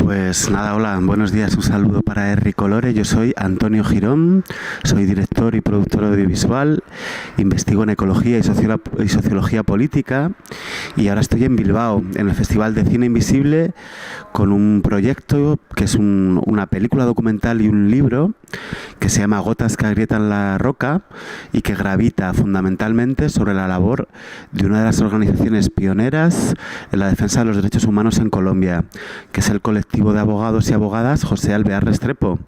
Pues nada, hola, buenos días, un saludo para Erri Colore. Yo soy Antonio Girón, soy director y productor audiovisual, investigo en ecología y sociología política y ahora estoy en Bilbao, en el Festival de Cine Invisible, con un proyecto que es una película documental y un libro que se llama Gotas que agrietan la roca y que gravita fundamentalmente sobre la labor de una de las organizaciones pioneras en la defensa de los derechos humanos en Colombia, que es el colectivo de abogados y abogadas José Alvear Restrepo.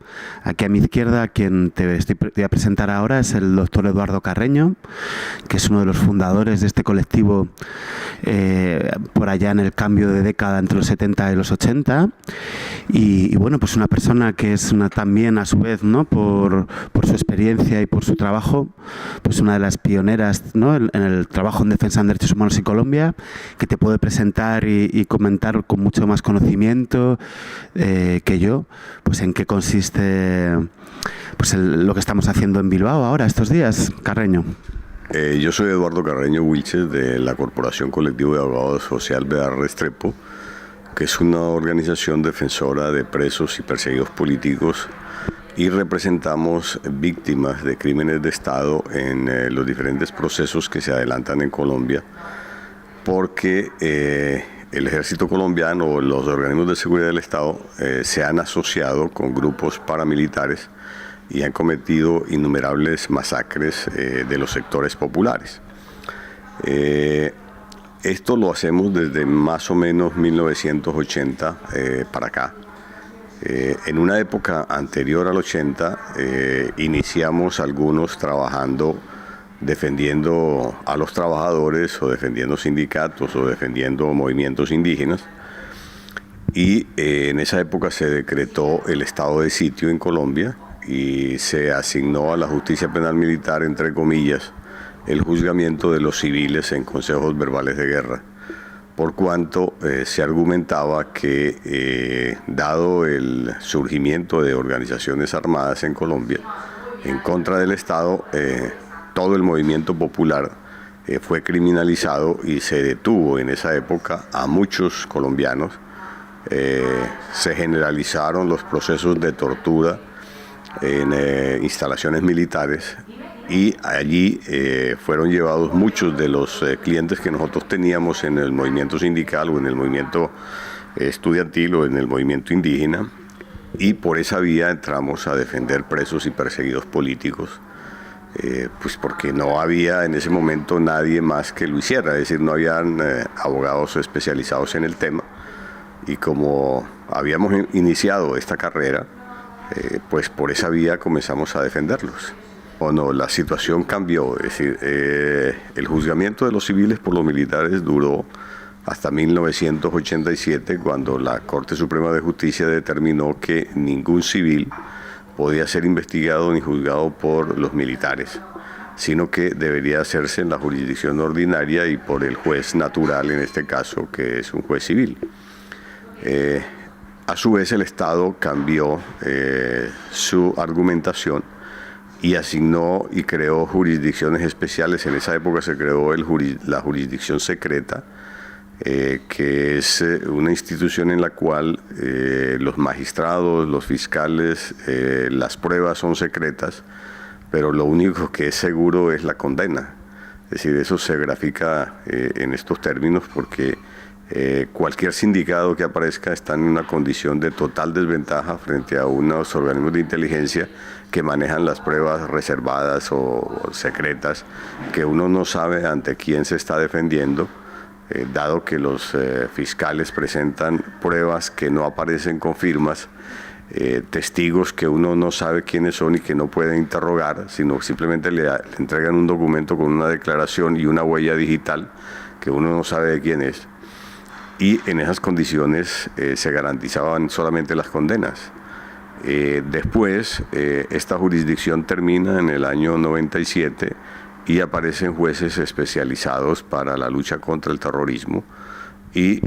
Aquí a mi izquierda, quien te voy a presentar ahora es el doctor Eduardo Carreño, que es uno de los fundadores de este colectivo por allá en el cambio de década entre los 70 y los 80. Y bueno, pues una persona que es también a su vez, ¿no?, por su experiencia y por su trabajo, pues una de las pioneras, ¿no?, en el trabajo en defensa de derechos humanos en Colombia, que te puede presentar y comentar con mucho más conocimiento que yo, pues en qué consiste pues lo que estamos haciendo en Bilbao ahora, estos días. Carreño. Yo soy Eduardo Carreño Wilches, de la Corporación Colectivo de Abogados José Alvear Restrepo, que es una organización defensora de presos y perseguidos políticos, y representamos víctimas de crímenes de Estado en los diferentes procesos que se adelantan en Colombia, porque el ejército colombiano o los organismos de seguridad del Estado se han asociado con grupos paramilitares y han cometido innumerables masacres de los sectores populares. Esto lo hacemos desde más o menos 1980 para acá. En una época anterior al 80 iniciamos algunos trabajando defendiendo a los trabajadores o defendiendo sindicatos o defendiendo movimientos indígenas, y en esa época se decretó el estado de sitio en Colombia y se asignó a la justicia penal militar, entre comillas, el juzgamiento de los civiles en consejos verbales de guerra, por cuanto se argumentaba que dado el surgimiento de organizaciones armadas en Colombia en contra del Estado, todo el movimiento popular fue criminalizado y se detuvo en esa época a muchos colombianos. Se generalizaron los procesos de tortura en instalaciones militares, y allí fueron llevados muchos de los clientes que nosotros teníamos en el movimiento sindical o en el movimiento estudiantil o en el movimiento indígena, y por esa vía entramos a defender presos y perseguidos políticos, pues porque no había en ese momento nadie más que lo hiciera, es decir, no habían abogados especializados en el tema, y como habíamos iniciado esta carrera, pues por esa vía comenzamos a defenderlos. Bueno, la situación cambió, es decir, el juzgamiento de los civiles por los militares duró hasta 1987, cuando la Corte Suprema de Justicia determinó que ningún civil podía ser investigado ni juzgado por los militares, sino que debería hacerse en la jurisdicción ordinaria y por el juez natural, en este caso, que es un juez civil. A su vez, el Estado cambió su argumentación y asignó y creó jurisdicciones especiales. En esa época se creó la jurisdicción secreta, que es una institución en la cual los magistrados, los fiscales, las pruebas son secretas, pero lo único que es seguro es la condena. Es decir, eso se grafica en estos términos porque cualquier sindicado que aparezca está en una condición de total desventaja frente a unos organismos de inteligencia que manejan las pruebas reservadas o secretas, que uno no sabe ante quién se está defendiendo, dado que los fiscales presentan pruebas que no aparecen con firmas, testigos que uno no sabe quiénes son y que no puede interrogar, sino simplemente le entregan un documento con una declaración y una huella digital que uno no sabe de quién es. Y en esas condiciones se garantizaban solamente las condenas. Después, esta jurisdicción termina en el año 97 y aparecen jueces especializados para la lucha contra el terrorismo, y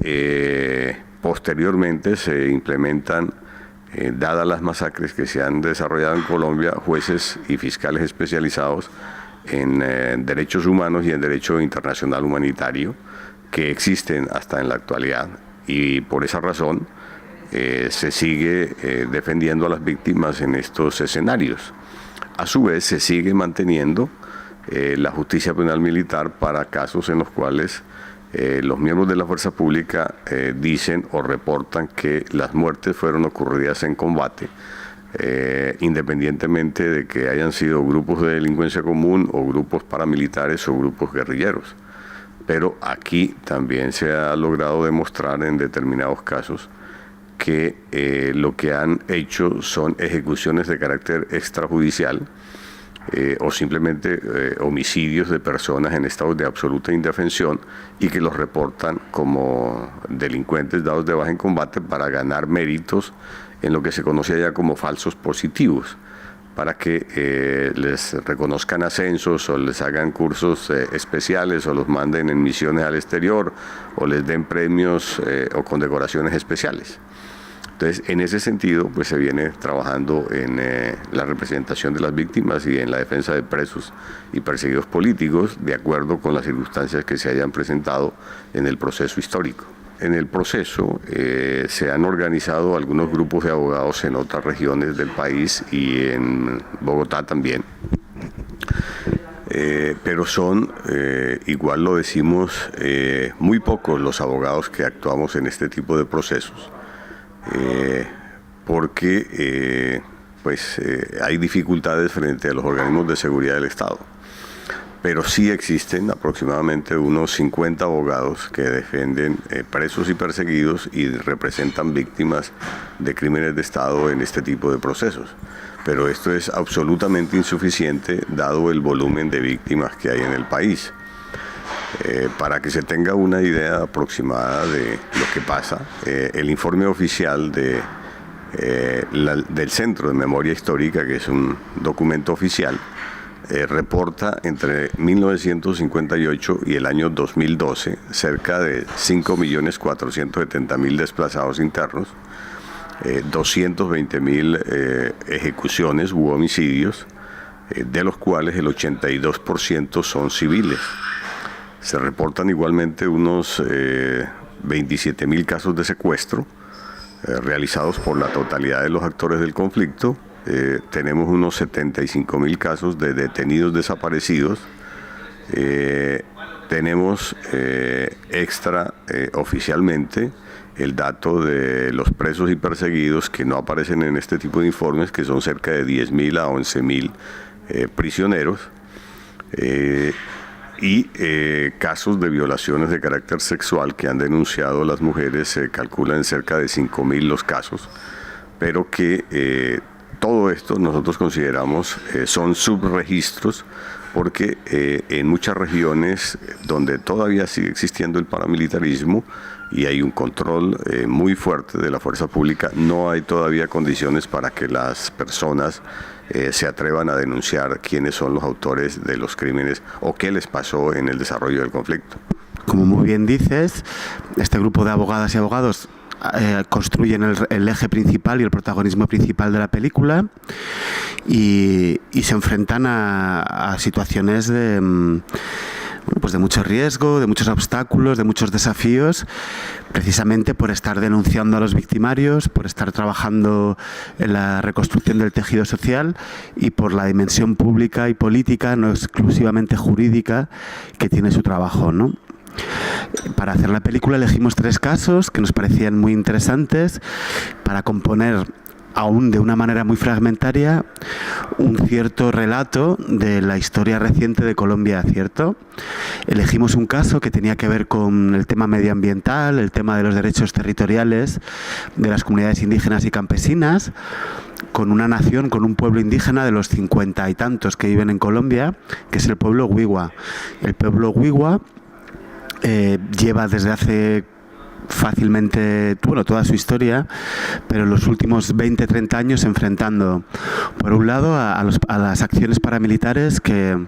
posteriormente se implementan, dadas las masacres que se han desarrollado en Colombia, jueces y fiscales especializados en derechos humanos y en derecho internacional humanitario, que existen hasta en la actualidad, y por esa razón se sigue defendiendo a las víctimas en estos escenarios. A su vez, se sigue manteniendo la justicia penal militar para casos en los cuales los miembros de la fuerza pública dicen o reportan que las muertes fueron ocurridas en combate, independientemente de que hayan sido grupos de delincuencia común o grupos paramilitares o grupos guerrilleros. Pero aquí también se ha logrado demostrar en determinados casos que lo que han hecho son ejecuciones de carácter extrajudicial o simplemente homicidios de personas en estado de absoluta indefensión y que los reportan como delincuentes dados de baja en combate para ganar méritos en lo que se conoce allá como falsos positivos, para que les reconozcan ascensos o les hagan cursos especiales o los manden en misiones al exterior o les den premios o condecoraciones especiales. Entonces, en ese sentido, pues se viene trabajando en la representación de las víctimas y en la defensa de presos y perseguidos políticos, de acuerdo con las circunstancias que se hayan presentado en el proceso histórico. En el proceso se han organizado algunos grupos de abogados en otras regiones del país y en Bogotá también. Pero son, igual lo decimos, muy pocos los abogados que actuamos en este tipo de procesos. Porque hay dificultades frente a los organismos de seguridad del Estado. Pero sí existen aproximadamente unos 50 abogados que defienden presos y perseguidos y representan víctimas de crímenes de Estado en este tipo de procesos. Pero esto es absolutamente insuficiente dado el volumen de víctimas que hay en el país. Para que se tenga una idea aproximada de lo que pasa, el informe oficial del Centro de Memoria Histórica, que es un documento oficial, reporta entre 1958 y el año 2012 cerca de 5.470.000 desplazados internos, 220.000 ejecuciones u homicidios, de los cuales el 82% son civiles. Se reportan igualmente unos 27.000 casos de secuestro realizados por la totalidad de los actores del conflicto. Tenemos unos 75.000 casos de detenidos desaparecidos. Tenemos oficialmente el dato de los presos y perseguidos que no aparecen en este tipo de informes, que son cerca de 10.000 a 11.000 prisioneros. Y casos de violaciones de carácter sexual que han denunciado las mujeres, se calculan cerca de 5.000 los casos, pero que todo esto nosotros consideramos son subregistros, porque en muchas regiones donde todavía sigue existiendo el paramilitarismo y hay un control muy fuerte de la fuerza pública, no hay todavía condiciones para que las personas se atrevan a denunciar quiénes son los autores de los crímenes o qué les pasó en el desarrollo del conflicto. Como muy bien dices, este grupo de abogadas y abogados construyen el eje principal y el protagonismo principal de la película y se enfrentan a situaciones de mucho riesgo, de muchos obstáculos, de muchos desafíos, precisamente por estar denunciando a los victimarios, por estar trabajando en la reconstrucción del tejido social y por la dimensión pública y política, no exclusivamente jurídica, que tiene su trabajo, ¿no? Para hacer la película elegimos 3 casos que nos parecían muy interesantes para componer, aún de una manera muy fragmentaria, un cierto relato de la historia reciente de Colombia, ¿cierto? Elegimos un caso que tenía que ver con el tema medioambiental, el tema de los derechos territoriales de las comunidades indígenas y campesinas, con una nación, con un pueblo indígena de los 50 y tantos que viven en Colombia, que es el pueblo Wiwa. El pueblo Wiwa lleva desde hace fácilmente, toda su historia, pero en los últimos 20-30 años enfrentando, por un lado, a las acciones paramilitares que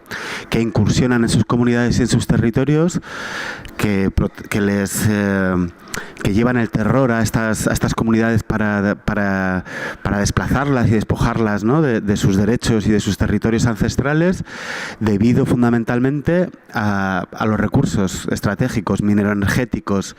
incursionan en sus comunidades y en sus territorios, que les que llevan el terror a estas comunidades para desplazarlas y despojarlas, ¿no?, de sus derechos y de sus territorios ancestrales, debido fundamentalmente a los recursos estratégicos, mineroenergéticos,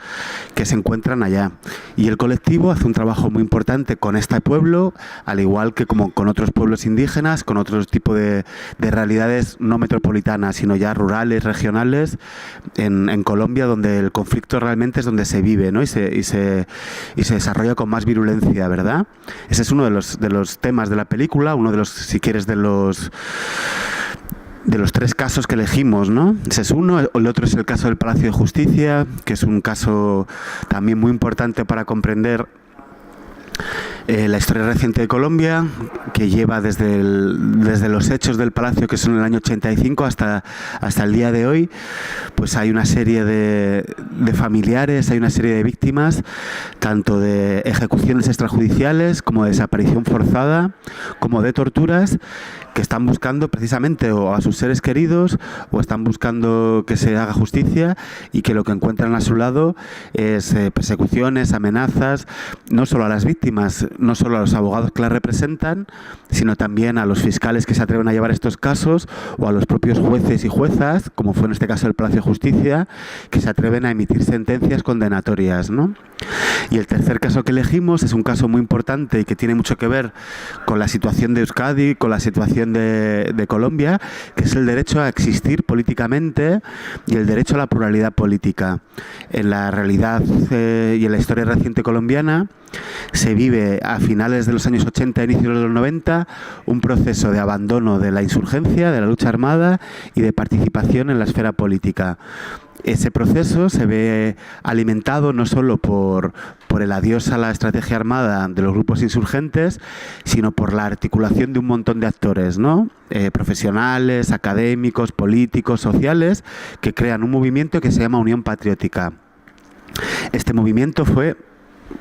que se encuentran allá. Y el colectivo hace un trabajo muy importante con este pueblo, al igual que como con otros pueblos indígenas, con otro tipo de realidades no metropolitanas, sino ya rurales, regionales, en Colombia, donde el conflicto realmente es donde se vive, ¿no?, y se desarrolla con más virulencia, ¿verdad? Ese es uno de los temas de la película, uno de los, si quieres, de los 3 casos que elegimos, ¿no? Ese es uno. El otro es el caso del Palacio de Justicia, que es un caso también muy importante para comprender la historia reciente de Colombia, que lleva desde los hechos del Palacio, que son en el año 85, hasta el día de hoy. Pues hay una serie de familiares, hay una serie de víctimas, tanto de ejecuciones extrajudiciales como de desaparición forzada, como de torturas, que están buscando precisamente o a sus seres queridos, o están buscando que se haga justicia, y que lo que encuentran a su lado es persecuciones, amenazas, no solo a las víctimas, no solo a los abogados que las representan, sino también a los fiscales que se atreven a llevar estos casos, o a los propios jueces y juezas, como fue en este caso el Palacio de Justicia, que se atreven a emitir sentencias condenatorias, ¿no? Y el tercer caso que elegimos es un caso muy importante y que tiene mucho que ver con la situación de Euskadi, con la situación de Colombia, que es el derecho a existir políticamente y el derecho a la pluralidad política. En la realidad y en la historia reciente colombiana se vive a finales de los años 80 e inicios de los 90 un proceso de abandono de la insurgencia, de la lucha armada y de participación en la esfera política. Ese proceso se ve alimentado no solo por el adiós a la estrategia armada de los grupos insurgentes, sino por la articulación de un montón de actores, ¿no? Profesionales, académicos, políticos, sociales, que crean un movimiento que se llama Unión Patriótica. Este movimiento fue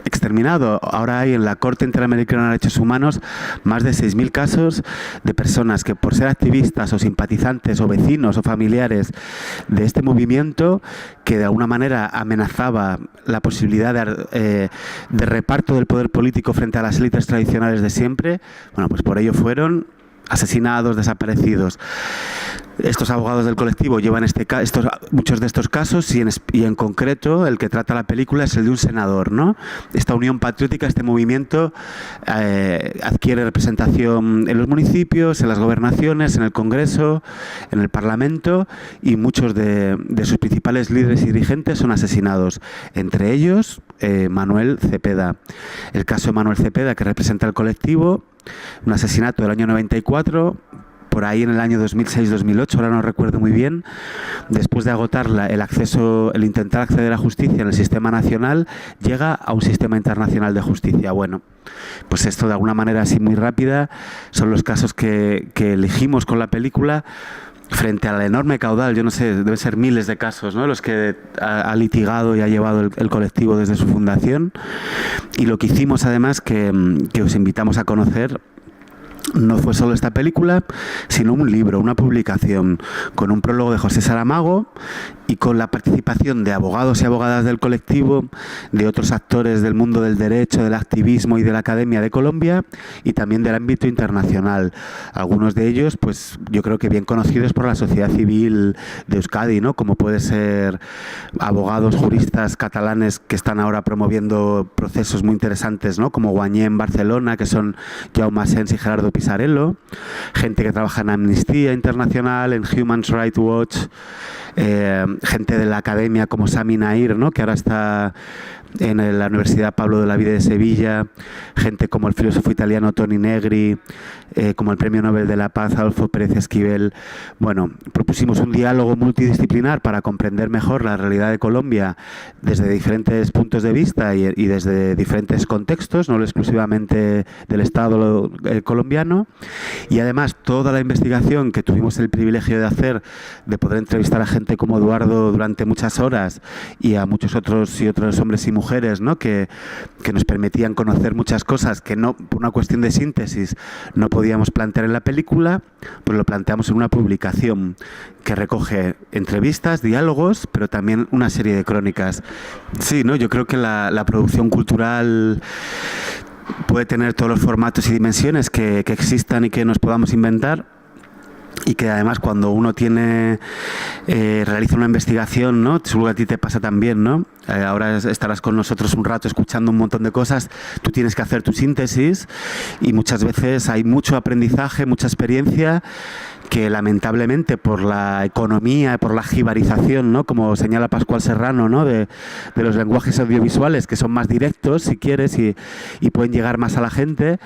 exterminado. Ahora hay en la Corte Interamericana de Derechos Humanos más de 6.000 casos de personas que, por ser activistas o simpatizantes o vecinos o familiares de este movimiento, que de alguna manera amenazaba la posibilidad de reparto del poder político frente a las élites tradicionales de siempre, bueno, pues por ello fueron asesinados, desaparecidos. Estos abogados del colectivo llevan muchos de estos casos, y en concreto el que trata la película es el de un senador, ¿no? Esta Unión Patriótica, este movimiento, adquiere representación en los municipios, en las gobernaciones, en el Congreso, en el Parlamento, y muchos de sus principales líderes y dirigentes son asesinados, entre ellos Manuel Cepeda. El caso de Manuel Cepeda, que representa al colectivo, un asesinato del año 94, por ahí en el año 2006-2008, ahora no recuerdo muy bien, después de agotar el intentar acceder a justicia en el sistema nacional, llega a un sistema internacional de justicia. Bueno, pues esto de alguna manera así muy rápida son los casos que elegimos con la película, frente al enorme caudal, yo no sé, deben ser miles de casos, ¿no?, los que ha litigado y ha llevado el colectivo desde su fundación. Y lo que hicimos, además, que os invitamos a conocer, no fue solo esta película, sino un libro, una publicación, con un prólogo de José Saramago y con la participación de abogados y abogadas del colectivo, de otros actores del mundo del derecho, del activismo y de la Academia de Colombia, y también del ámbito internacional. Algunos de ellos, pues yo creo que bien conocidos por la sociedad civil de Euskadi, ¿no?, como puede ser abogados, juristas catalanes que están ahora promoviendo procesos muy interesantes, ¿no?, como Guañé en Barcelona, que son Jaume Asens y Gerardo Pisarello, gente que trabaja en Amnistía Internacional, en Human Rights Watch, gente de la academia como Sami Nair, ¿no?, que ahora está en la Universidad Pablo de Olavide de Sevilla, gente como el filósofo italiano Toni Negri, como el Premio Nobel de la Paz Adolfo Pérez Esquivel. Bueno, propusimos un diálogo multidisciplinar para comprender mejor la realidad de Colombia desde diferentes puntos de vista y desde diferentes contextos, no exclusivamente del Estado colombiano. colombiano, y además toda la investigación que tuvimos el privilegio de hacer, de poder entrevistar a gente como Eduardo durante muchas horas y a muchos otros y otros hombres y mujeres, ¿no? que nos permitían conocer muchas cosas que no, por una cuestión de síntesis, no podíamos plantear en la película, pues lo planteamos en una publicación que recoge entrevistas, diálogos, pero también una serie de crónicas. Sí, ¿no? Yo creo que la producción cultural puede tener todos los formatos y dimensiones que existan y que nos podamos inventar, y que además cuando uno realiza una investigación, ¿no? Seguro que a ti te pasa también, ¿no? Ahora estarás con nosotros un rato escuchando un montón de cosas, tú tienes que hacer tu síntesis y muchas veces hay mucho aprendizaje, mucha experiencia que lamentablemente por la economía, por la jibarización, ¿no? Como señala Pascual Serrano, ¿no? de los lenguajes audiovisuales, que son más directos, si quieres, y pueden llegar más a la gente,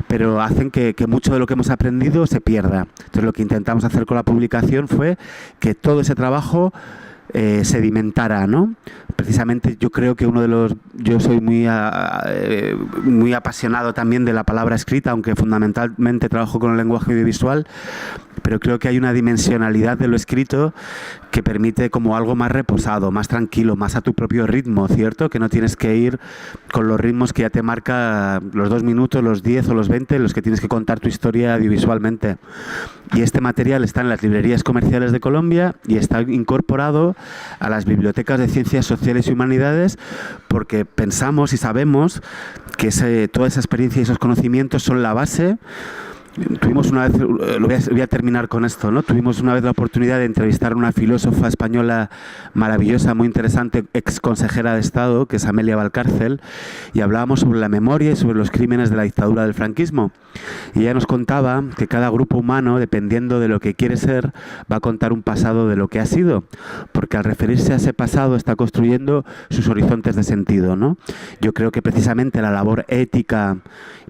pero hacen que mucho de lo que hemos aprendido se pierda. Entonces lo que intentamos hacer con la publicación fue que todo ese trabajo sedimentara, ¿no? Precisamente yo creo que yo soy muy apasionado también de la palabra escrita, aunque fundamentalmente trabajo con el lenguaje audiovisual, pero creo que hay una dimensionalidad de lo escrito que permite como algo más reposado, más tranquilo, más a tu propio ritmo, ¿cierto? Que no tienes que ir con los ritmos que ya te marca los 2 minutos, los 10 o los 20, los que tienes que contar tu historia audiovisualmente. Y este material está en las librerías comerciales de Colombia y está incorporado a las bibliotecas de Ciencias Sociales y Humanidades, porque pensamos y sabemos que toda esa experiencia y esos conocimientos son la base. Tuvimos una vez, voy a terminar con esto, ¿no? Tuvimos una vez la oportunidad de entrevistar a una filósofa española maravillosa, muy interesante, ex consejera de Estado, que es Amelia Valcárcel, y hablábamos sobre la memoria y sobre los crímenes de la dictadura del franquismo. Y ella nos contaba que cada grupo humano, dependiendo de lo que quiere ser, va a contar un pasado de lo que ha sido, porque al referirse a ese pasado está construyendo sus horizontes de sentido, ¿no? Yo creo que precisamente la labor ética,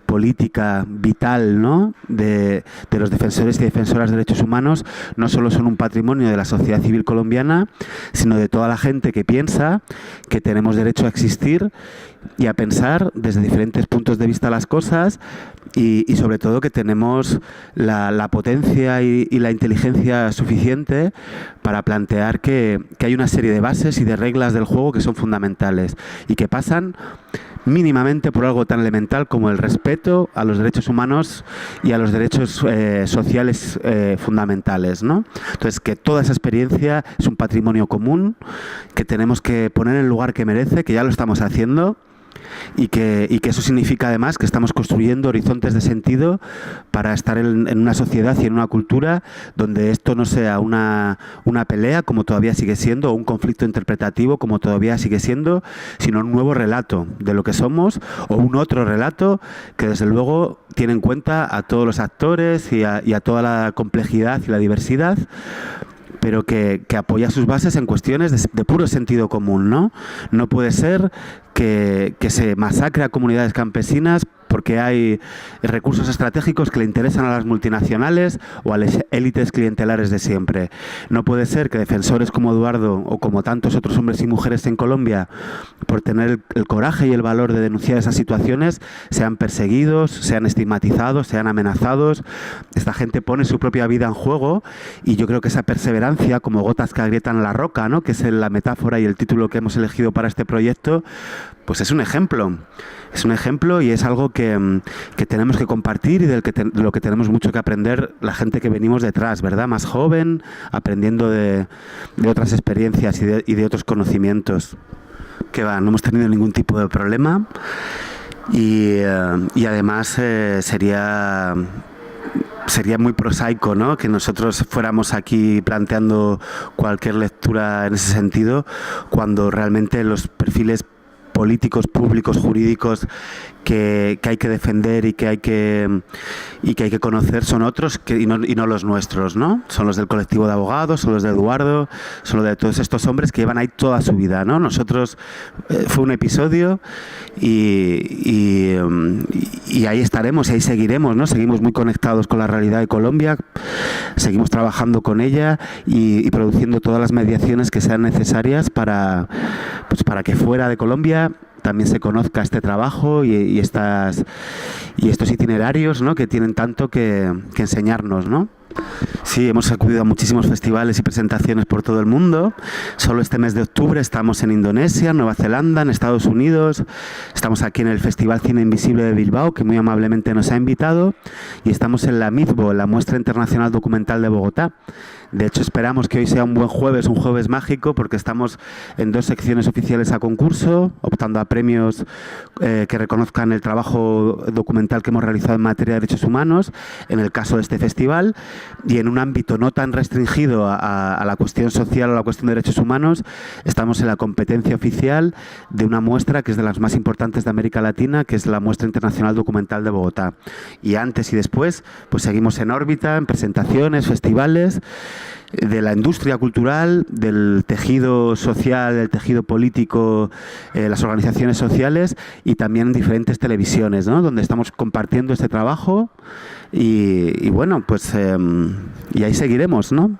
política, vital, ¿no? de los defensores y defensoras de derechos humanos no solo son un patrimonio de la sociedad civil colombiana, sino de toda la gente que piensa que tenemos derecho a existir y a pensar desde diferentes puntos de vista las cosas, y sobre todo que tenemos la potencia y la inteligencia suficiente para plantear que hay una serie de bases y de reglas del juego que son fundamentales y que pasan mínimamente por algo tan elemental como el respeto a los derechos humanos y a los derechos sociales fundamentales, ¿no? Entonces, que toda esa experiencia es un patrimonio común que tenemos que poner en el lugar que merece, que ya lo estamos haciendo, y que eso significa además que estamos construyendo horizontes de sentido para estar en una sociedad y en una cultura donde esto no sea una pelea, como todavía sigue siendo, o un conflicto interpretativo, como todavía sigue siendo, sino un nuevo relato de lo que somos, o un otro relato que desde luego tiene en cuenta a todos los actores y a toda la complejidad y la diversidad, pero que apoya sus bases en cuestiones de puro sentido común, ¿no? No puede ser que se masacre a comunidades campesinas porque hay recursos estratégicos que le interesan a las multinacionales o a las élites clientelares de siempre. No puede ser que defensores como Eduardo o como tantos otros hombres y mujeres en Colombia, por tener el coraje y el valor de denunciar esas situaciones, sean perseguidos, sean estigmatizados, sean amenazados. Esta gente pone su propia vida en juego, y yo creo que esa perseverancia, como gotas que agrietan la roca, ¿no? Que es la metáfora y el título que hemos elegido para este proyecto, pues es un ejemplo. Es un ejemplo y es algo que tenemos que compartir y de lo que tenemos mucho que aprender la gente que venimos detrás, ¿verdad? Más joven, aprendiendo de otras experiencias y de otros conocimientos. Que va, no hemos tenido ningún tipo de problema y además sería muy prosaico, ¿no? Que nosotros fuéramos aquí planteando cualquier lectura en ese sentido, cuando realmente los perfiles políticos, públicos, jurídicos que hay que defender y que hay que conocer son otros y no los nuestros, ¿no? Son los del colectivo de abogados, son los de Eduardo, son los de todos estos hombres que llevan ahí toda su vida, ¿no? Nosotros fue un episodio y ahí estaremos y ahí seguiremos, ¿no? Seguimos muy conectados con la realidad de Colombia, seguimos trabajando con ella y produciendo todas las mediaciones que sean necesarias para que fuera de Colombia también se conozca este trabajo y estos itinerarios, ¿no?, que tienen tanto que enseñarnos, ¿no? Sí, hemos acudido a muchísimos festivales y presentaciones por todo el mundo. Solo este mes de octubre estamos en Indonesia, Nueva Zelanda, en Estados Unidos. Estamos aquí en el Festival Cine Invisible de Bilbao, que muy amablemente nos ha invitado. Y estamos en la MIDBO, la Muestra Internacional Documental de Bogotá. De hecho, esperamos que hoy sea un buen jueves, un jueves mágico, porque estamos en 2 secciones oficiales a concurso, optando a premios que reconozcan el trabajo documental que hemos realizado en materia de derechos humanos, en el caso de este festival, y en un ámbito no tan restringido a la cuestión social o a la cuestión de derechos humanos, estamos en la competencia oficial de una muestra que es de las más importantes de América Latina, que es la Muestra Internacional Documental de Bogotá. Y antes y después, pues seguimos en órbita, en presentaciones, festivales, de la industria cultural, del tejido social, del tejido político, las organizaciones sociales y también en diferentes televisiones, ¿no?, donde estamos compartiendo este trabajo y bueno, pues y ahí seguiremos, ¿no?